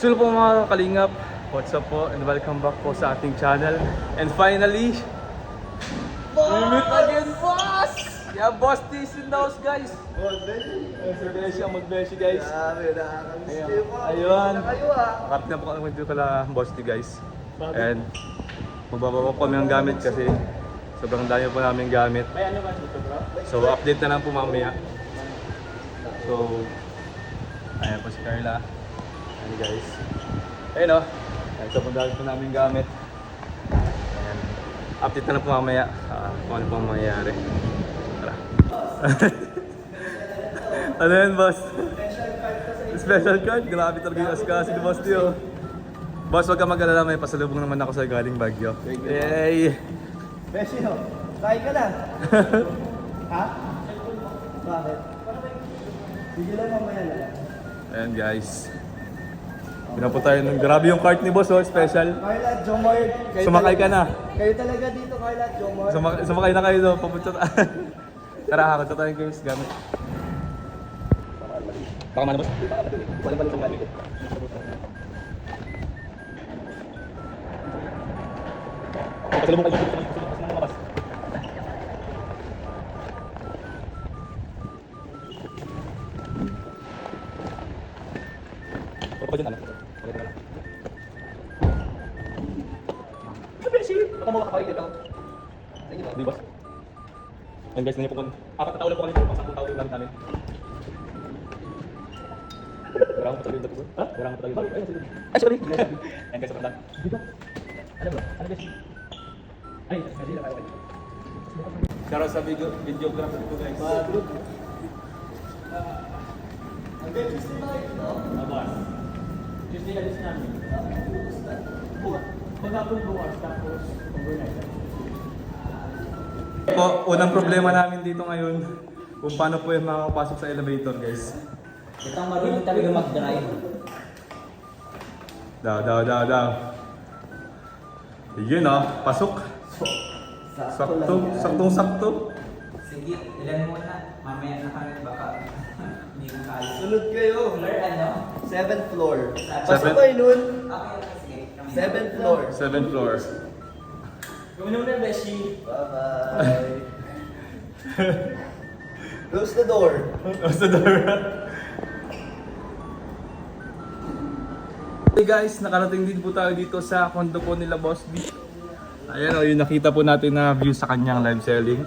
So po mga kalingap, what's up po and welcome back po sa ating channel. And finally, we meet again, boss! Yeah, boss, this in the house, guys. Sir Beshi ang mag-Beshi, guys. Grabe, nakakamiss Ayun. kayo po. Ayun. Na kayo ah. Kapit na po kami dito kala boss D, guys. And magbabawa po kami ng gamit kasi sobrang dami po namin gamit. So update na lang po mamaya. So, ayan po si Carla. Ayan guys. Ayun o. Ayan, sobrang dami po namin gamit. Ayan. Update na lang po mamaya kung ano po mangyayari. Tara. Ano yan, boss? Special card? Grabe talaga yung asikaso ni Boss Tio. Boss, huwag ka mag-alala, may pasalubong naman ako sa galing Baguio. Yay! Beshi, no? Kain ka na. Ha? Bakit? Sige lang mamaya na. Ayan guys. Pinapo tayo ng grabe yung cart ni Boss, oh, special. Carla, Jomar. kayo Sumakay ka talaga- na. Kayo talaga dito, Carla, Jomar. Sumakay na kayo doon, papunta Tara, hakot tayo guys, gamit. Baka man, Boss? Wala pa itong gamit. Pasalubong kayo. Ano dyan, ano? Okay na lang. Beshi! Baka mawak ka dito. Di ba? Yan guys, nangyay po kung 4 na tao lang po kami dito, pang 10 tao yung gamit namin. Garang pa talaga yung dati ko. Ha? Garang pa talaga yung dati. Ay, sorry! Yan guys, sobrang lang. Dito. Ano bro? Ano guys? Ay, kasi lang kayo. Shoutout sa videographer ko guys. Abas. Tuesday alis namin. Maghapon bukas tapos overnight. Po, unang problema namin dito ngayon kung paano po yung makakapasok sa elevator guys. Ito ang marunong talaga mag-drive. Daw. Yun pasok. Saktong-sakto. Sige, ilan muna. Mamaya na kami baka hindi na kaya. Sunod kayo. Floor ano? 7th floor. Seven- Pasok kayo nun. Okay, sige. Kami 7th floor. 7th floor. Gawin mo na, Beshi. Bye-bye. Close the door. Close the door. Hey guys, nakarating din po tayo dito sa condo po nila Boss B. Ayan yung nakita po natin na view sa kanyang live selling.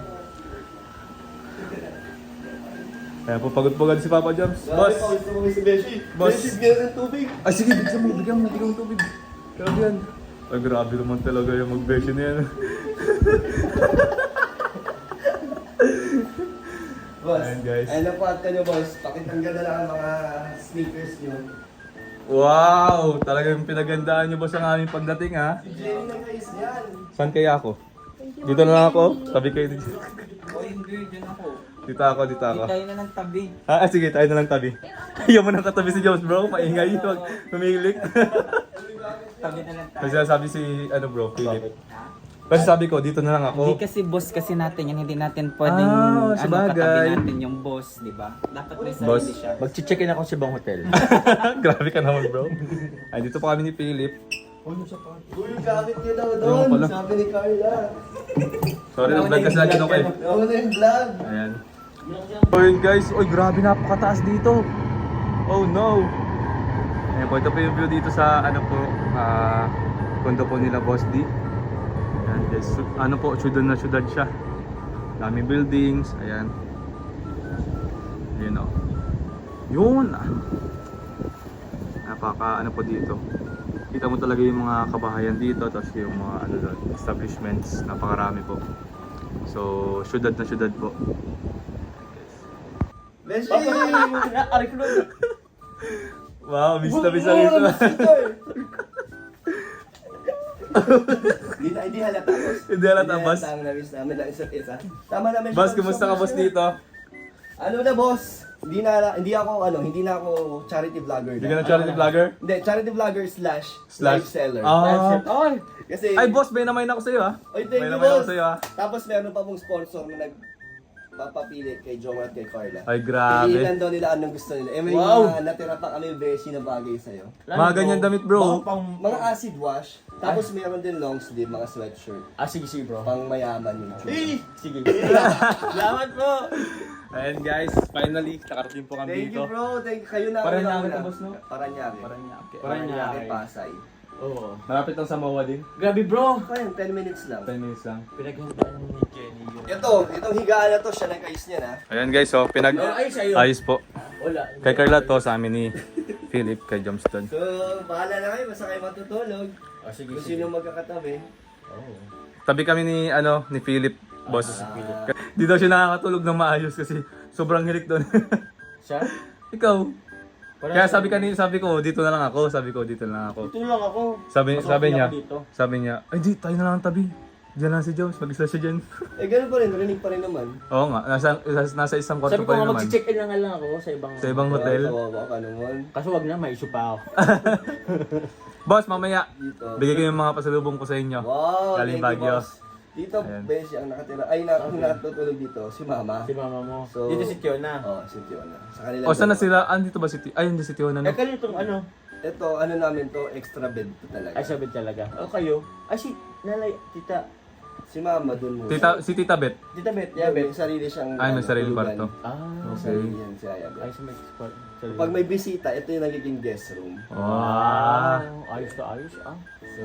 Ayan po, pagod-pagod si Papa Jams. Boss! Gusto mo si Beshi. Boss. Beshi, bigyan ng tubig. Ay sige, bigyan mo ng tubig. Grabe yan. Ay grabe naman talaga yung mag-beshi na yan. Boss, Ayan, guys. ayun na po at kanyo boss. Pakitanggal na lang ang mga sneakers nyo. Wow! Talagang pinagandaan niyo boss ang aming pagdating ha. Si Jenny ng guys yan. Saan kaya ako? Dito na lang ako. Tabi kayo dito. O, hindi, dyan ako. Dito ako. Hindi tayo na ng tabi. Sige, tayo na lang tabi. Ayaw mo nang katabi si Jones bro. Maingay. Huwag humilik. Tabi na lang tayo. Kasi sabi si, bro, Philip. Ha? Kasi sabi ko, dito na lang Hindi ako. kasi boss kasi natin yan, hindi natin pwedeng sabagay. katabi natin yung boss, di ba? Dapat may Boss. sarili siya. Mag-check-in ako sa ibang hotel. Grabe ka naman bro. Ay, dito pa kami ni Philip. Uy, gamit nyo daw Ayun doon. pala. Sabi ni Carla. Sorry, nag-vlog kasi lagi ako eh. Ako na yung vlog. Ayan. So yun guys, oy grabe napakataas dito. Oh no. Ayan po, ito po yung view dito sa condo po nila Boss D. Ayan guys, syudad na syudad siya. Daming buildings, ayan. Ayan o. Yun. Napaka po dito. Kita mo talaga yung mga kabahayan dito, tapos yung mga doon, establishments, napakarami po. So, syudad na syudad po. Beshi! Wow, miss na miss na. Hindi halata, boss. Hindi halata, boss. Ang na-miss namin ang isa't isa. Tama naman siya. Boss, kumusta ka boss dito? Ano na, boss? Hindi na ako charity vlogger. Hindi ka na charity vlogger? Hindi, charity vlogger slash live seller. Ay! Kasi, Ay boss, may namayin ako sa'yo ha. Oy, thank May you, namayin ako boss. sa'yo ha. Tapos meron pa pong sponsor na mapapili kay Jomar at kay Carla. Ay, grabe. Pilihan daw nila anong gusto nila. Eh, may Wow! mga natira pa kami beshi na bagay sa'yo. Mga ganyan damit, bro. Mga acid wash. Tapos meron din long sleeve, mga sweatshirt. Sige bro. Pang mayaman yung tsura. Sige. Salamat po. Ayan guys, finally, nakarating po kami Thank dito. you bro, thank you. Kayo na. Paranaque kayo na. to, boss, no? Paranaque. Paranaque. Paranaque, Pasay. Oo. Malapit lang sa Mawa din. Grabe bro. Ayun, 10 minutes lang. 10 minutes lang. Pinaghandaan ni Kenny yun. Itong higaan na to, siya nag-ayos niya na. Ayan guys, so Ay, sa'yo. ayos po. Wala. Kay Carla to, sa amin ni Philip, kay Johnston. So, bahala na kayo, basta kayo matutulog. Sige. Kung sino magkakatabi. Tabi kami ni Philip, boss. Di daw siya nakakatulog ng maayos kasi sobrang hilik doon. Siya? Ikaw. Kaya sabi ko, dito na lang ako. Ito lang ako. Sabi Pasok niya, ako dito. ay di, tayo na lang tabi. Diyan lang si Jones, mag-isa siya dyan. Eh, ganun pa rin, rinig pa rin naman. Oo nga, nasa isang kwarto Sabi ko pa rin nga naman. mag-check-in na nga lang ako sa ibang hotel. Kawawa ka naman. Kaso wag na, may issue pa ako. Boss, mamaya, Dito. bigay ko yung mga pasalubong ko sa inyo. Wow, Galing thank you, Baguio. boss. Dito, Ayan. Beshi, ang nakatira. Ay, natutulog dito, si Mama. Si mama mo. So- Dito si Tiona. Oh, si Tiona. Sa kanila. O, saan na sila? Dito ba si Ay, hindi si Tiona, no? Eh, kanino itong ano? Ito, ano namin to, extra bed to talaga. Ay, sabi talaga. O kayo? Ay, si Nanay, tita. Si Mama dun muna. Si Tita Bet. Tita Bet, Yeah, yeah, may Bet. sarili siyang Ay, may sarili tulugan. kwarto. Ah, May sarili yan si Aya Bet. ay, sa may spot. Pag may bisita, ito yung nagiging guest room. Wow. Ayos to ayos, ah. So,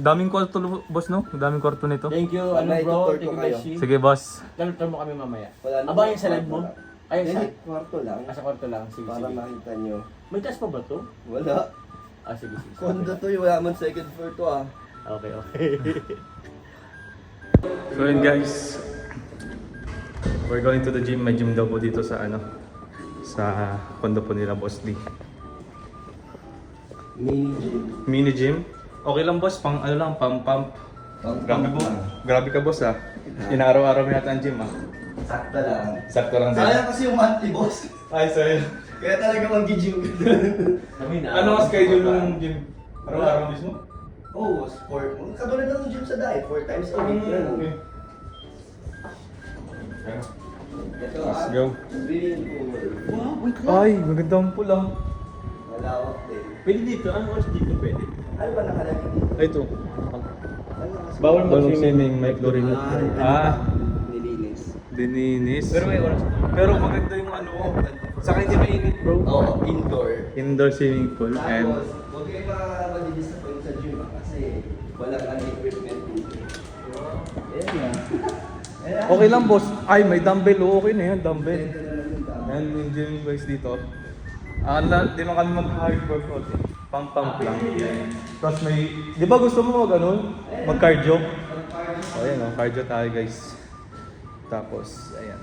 Daming kwarto, boss, no? Daming kwarto nito. Thank you, Pag ano may bro, tutor thank ko you, kayo. Beshi. Sige, boss. Talutan mo kami mamaya. wala na. Aba, yung sa live mo? Ay, sa, Hindi, kwarto lang. sa kwarto lang. Sige, Para sige. makita nyo. May taas pa ba to? Wala. Sige, sige. Kondo to, wala man second floor to ah. Okay. So yun guys, we're going to the gym. May gym daw po dito sa sa condo po nila, Boss D. Mini gym. Mini gym. Okay lang, boss, pang pump. Grabe ka, boss, ah. Inaaraw-araw mo yata ang gym, ah. Sakta lang. Sakto lang din. Sayang kasi yung monthly boss. Ay, sorry. Kaya talaga mag-gym ka. Ano ang schedule ng gym? Araw-araw mismo? Oo, sport. Katulad ng gym sa diet, 4 times a week lang. Okay. Ito Let's go. Swimming pool. Wow, wait lang. Ay, maganda ang pula. Malawak din. Pwede dito, ano oras dito pwede? Ano ba nakalagay dito? Ay, ito. Ano kasi? Bawal Balong swimming, may chlorine. Nilinis. Dininis. Pero may oras. Pero maganda yung saka hindi mainit, bro. Oo, indoor. Indoor swimming pool and Tapos, huwag kayo makakapag-disappoint sa gym kasi walang equipment dito. Ayan na. okay lang, boss. Ay, may dumbbell. Okay na yan, dumbbell. Ito naman yung tama. Ayan yung gym guys dito. Di lang kami mag-hard workout eh. Pump lang. Tapos may, di ba gusto mo mag-cardio? O ayan o, cardio tayo guys. Tapos, ayan.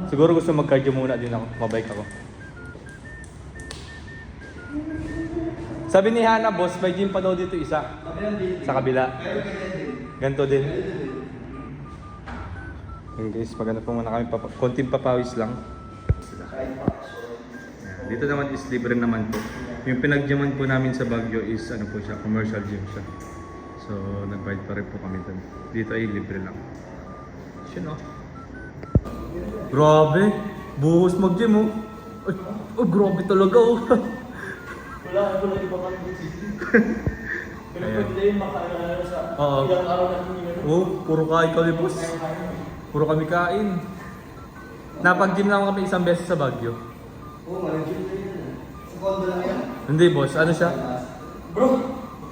Siguro gusto mag-cardio muna din ako, mabike ako. Sabi ni Hana, boss, may gym pa daw dito isa. Sa kabila. Ganto din. Ayan guys, maganda po muna kami, konting papawis lang. Dito naman is libre naman po. Yung pinag-gyman po namin sa Baguio is po siya, commercial gym siya. So nag-bayad pa rin po kami doon. Dito ay libre lang. Siya no. Grabe! Buhos mag-gym oh! Ay, oh grabe talaga oh! Wala iba kami dito. Pero Ayan. pwede na yung makaano sa Oo. ilang araw natin yung Oh, puro kain kami boss. Puro kami kain. Napag-gym lang kami isang beses sa Baguio. Oo, mag-gym na yun. Sa condo lang yan. Hindi boss, ano siya? Bro,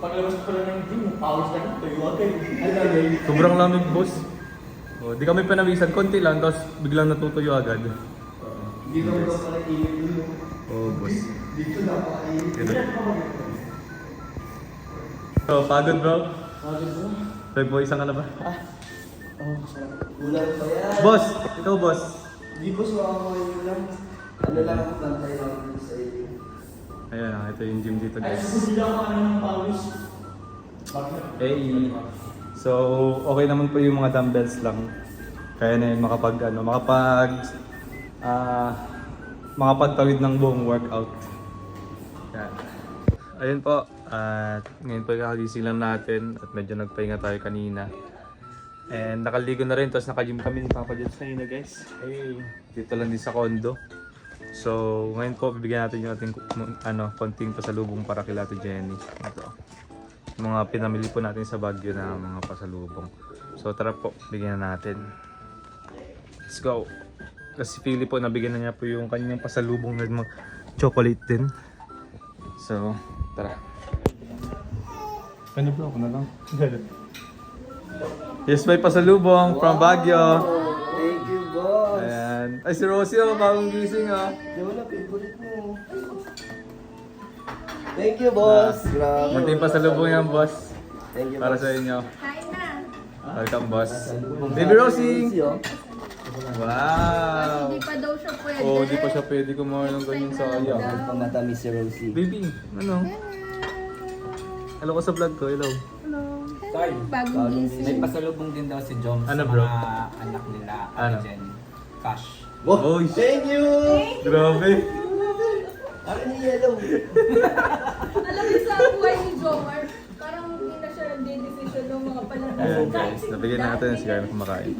paglabas ko lang ng gym, powers na lang, tuyo agad. Sobrang lamig boss. Oh, di kami panawisan, konti lang, tapos biglang natutuyo agad. Hindi ko ba pala init dun. Oh boss. Dito na ako kainit. So, pagod bro? Agad bro. Pwede po, isang ka na ba? Ulan pa yan. Boss! Ikaw boss! Di boss, makakakuha yung ulan. Ano lang ako bantay lang dito sa iyo. Ayan, ito yung gym dito Ay, guys. susunod ako ng powers. Hey! So, okay naman po yung mga dumbbells lang. Kaya na yun makapagtawid ng buong workout. Yan. Ayun po, at ngayon po kakagising lang natin at medyo nagpahinga tayo kanina. And nakaligo na rin, tapos naka-gym kami ni Papa Jets kanina guys. Hey, dito lang din sa condo. So, ngayon po, bibigyan natin yung ating konting pasalubong para kay Ate Jenny. Ito. Mga pinamili po natin sa Baguio na mga pasalubong. So, tara po, bigyan na natin. Let's go! Kasi Philip po, nabigyan na niya po yung kanyang pasalubong na mga chocolate din. So, tara. Ano bro? Ako na lang. Yes, may pasalubong from Baguio. Thank you, boss. Ayan. Ay, si Rosie, bagong gising ah. Wala, favorite mo. Thank you, boss. Grabe. Munting pasalubong yan, boss. Thank you, Para boss. sa inyo. Kain na. Welcome, boss. Pasalubong Baby sa- Rosie! oh. Wow! Hindi pa daw siya pwede. Oh, di pa siya pwede kumain ng ganyan sa Yan, ayaw. pamatamis si Rosie. Baby, ano? Hello ka sa vlog ko, hello. Tay, Bagong may gising. pasalubong din daw si Jom Ano, sa bro? mga anak nila, Ano? Jenny. Cash. Oh, Boy. thank you! Grabe. Akin ni Yellow. Alam mo sa buhay ni Jomar, parang hindi na siya nagde-decision ng mga panahon. Ayan guys, nabigyan natin si Kyle kumakain.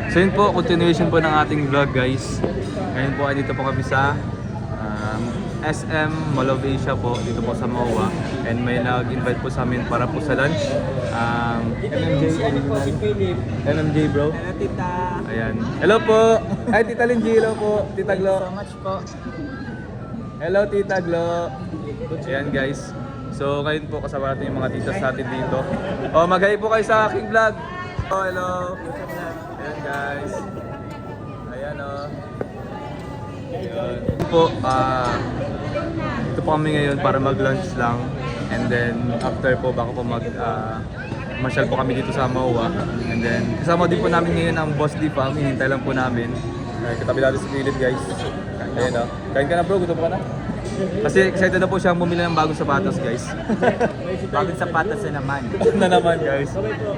So yun po, continuation po ng ating vlog guys. Ngayon po ay dito po kami sa SM Mall of Asia po, dito po sa MOA. And may nag-invite po sa amin para po sa lunch. MMJ bro. Hello, tita. Ayan. Hello po! Ay, Tita Linji, hello po. Tita Glo. So much po. Hello, Tita Glo. Ayan guys. So ngayon po kasama natin yung mga titas natin dito. Oh, mag-hi po kayo sa aking vlog. Oh, hello. Ayan guys. Ayan oh. Ayan. Po, ito po kami ngayon para mag-lunch lang. And then after po baka po masyal po kami dito sa MOA. And then kasama din po namin ngayon ang Boss D Fam. Hinintay lang po namin. Katabi natin sa gilid guys. Ayan oh. Kain ka na bro, gutom ka na? Kasi excited na po siyang bumili ng bagong sapatos guys. Bagong sapatos na naman. Na naman guys.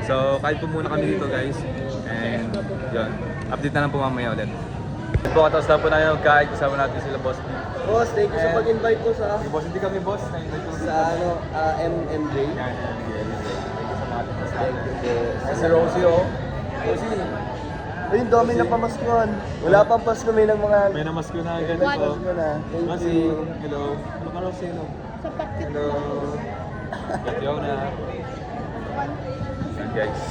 So kahit po muna kami dito guys. And yun, update na lang po mamaya ulit. Po katapos na po namin magkain, kasama natin sila Boss D. Boss, thank you sa pag-invite po sa Boss, hindi kami boss. Na-invite po sa MMJ. Thank you, boss. Si Rosie oh. Rosie, Ayun, dami na pamaskuhan. Wala pang Pasko, may ng mga... may namasko na May ganito. Pasko na. Thank Rosie, you. hello. Hello ka Rosie, hello. Sa pakit Hello. Katyaw na. Yan guys.